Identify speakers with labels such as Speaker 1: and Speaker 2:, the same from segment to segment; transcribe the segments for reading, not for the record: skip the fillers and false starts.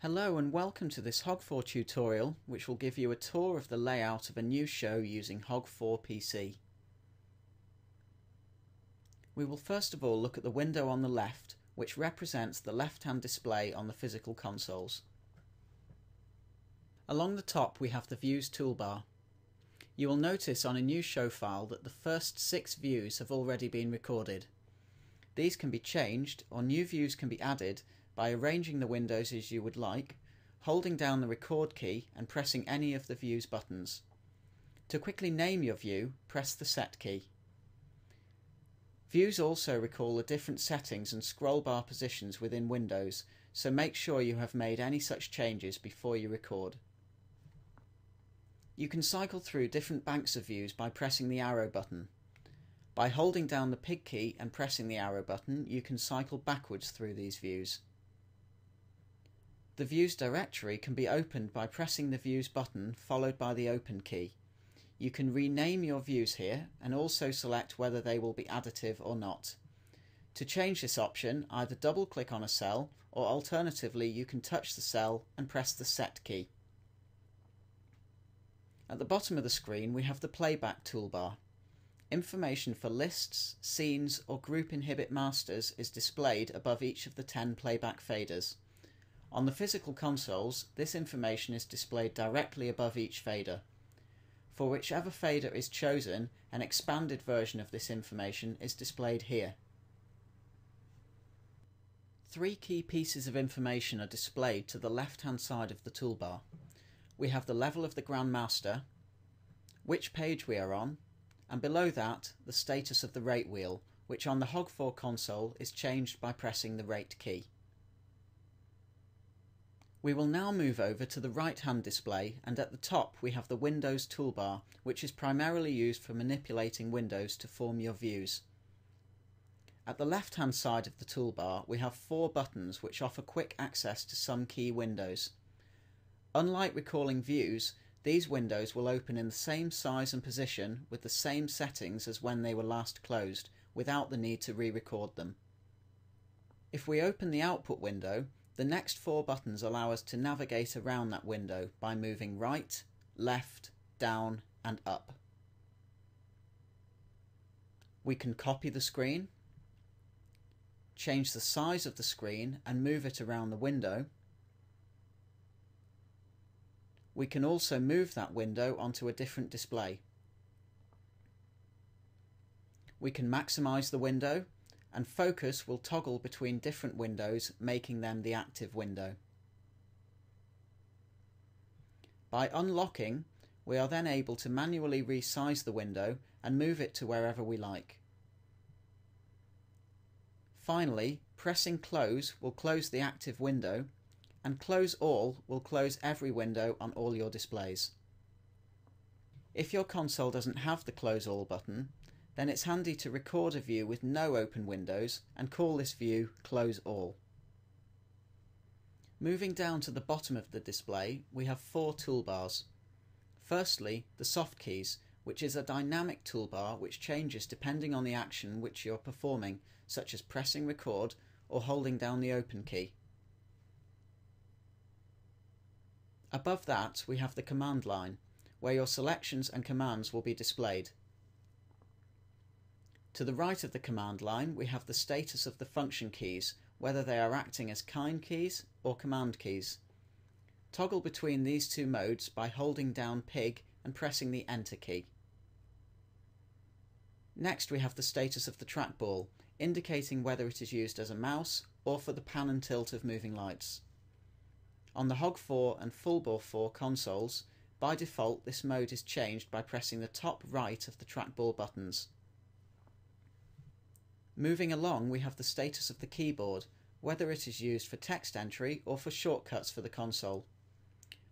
Speaker 1: Hello and welcome to this Hog4 tutorial, which will give you a tour of the layout of a new show using Hog4 PC. We will first of all look at the window on the left, which represents the left-hand display on the physical consoles. Along the top we have the Views toolbar. You will notice on a new show file that the first 6 views have already been recorded. These can be changed, or new views can be added by arranging the windows as you would like, holding down the record key and pressing any of the views buttons. To quickly name your view, press the set key. Views also recall the different settings and scroll bar positions within Windows, so make sure you have made any such changes before you record. You can cycle through different banks of views by pressing the arrow button. By holding down the pig key and pressing the arrow button, you can cycle backwards through these views. The Views directory can be opened by pressing the Views button followed by the Open key. You can rename your views here and also select whether they will be additive or not. To change this option, either double click on a cell or alternatively you can touch the cell and press the Set key. At the bottom of the screen we have the Playback toolbar. Information for lists, scenes or group inhibit masters is displayed above each of the 10 playback faders. On the physical consoles, this information is displayed directly above each fader. For whichever fader is chosen, an expanded version of this information is displayed here. 3 key pieces of information are displayed to the left-hand side of the toolbar. We have the level of the Grandmaster, which page we are on, and below that, the status of the rate wheel, which on the Hog4 console is changed by pressing the Rate key. We will now move over to the right-hand display, and at the top we have the Windows toolbar, which is primarily used for manipulating windows to form your views. At the left-hand side of the toolbar we have 4 buttons which offer quick access to some key windows. Unlike recalling views, these windows will open in the same size and position with the same settings as when they were last closed, without the need to re-record them. If we open the output window, the next 4 buttons allow us to navigate around that window by moving right, left, down and up. We can copy the screen, change the size of the screen and move it around the window. We can also move that window onto a different display. We can maximize the window, and focus will toggle between different windows, making them the active window. By unlocking, we are then able to manually resize the window and move it to wherever we like. Finally, pressing close will close the active window, and close all will close every window on all your displays. If your console doesn't have the close all button, then it's handy to record a view with no open windows and call this view Close All. Moving down to the bottom of the display, we have 4 toolbars. Firstly, the soft keys, which is a dynamic toolbar which changes depending on the action which you're performing, such as pressing record or holding down the Open key. Above that, we have the command line, where your selections and commands will be displayed. To the right of the command line we have the status of the function keys, whether they are acting as kind keys or command keys. Toggle between these 2 modes by holding down pig and pressing the enter key. Next we have the status of the trackball, indicating whether it is used as a mouse or for the pan and tilt of moving lights. On the Hog4 and Fullbore 4 consoles, by default this mode is changed by pressing the top right of the trackball buttons. Moving along we have the status of the keyboard, whether it is used for text entry or for shortcuts for the console.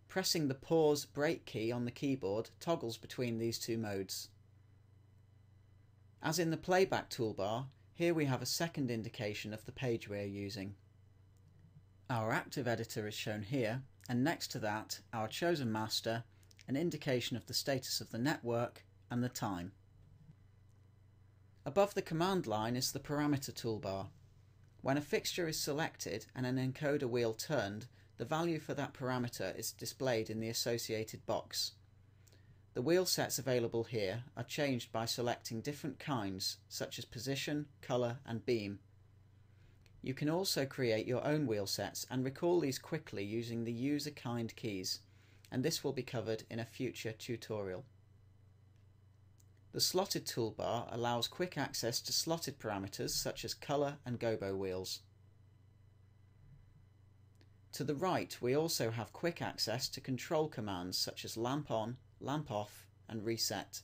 Speaker 1: Pressing the pause break key on the keyboard toggles between these 2 modes. As in the playback toolbar, here we have a second indication of the page we are using. Our active editor is shown here, and next to that our chosen master, an indication of the status of the network and the time. Above the command line is the parameter toolbar. When a fixture is selected and an encoder wheel turned, the value for that parameter is displayed in the associated box. The wheel sets available here are changed by selecting different kinds, such as position, colour and beam. You can also create your own wheel sets and recall these quickly using the user kind keys, and this will be covered in a future tutorial. The slotted toolbar allows quick access to slotted parameters such as colour and gobo wheels. To the right, we also have quick access to control commands such as lamp on, lamp off and reset.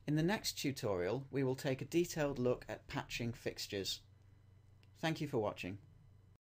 Speaker 1: In the next tutorial, we will take a detailed look at patching fixtures. Thank you for watching.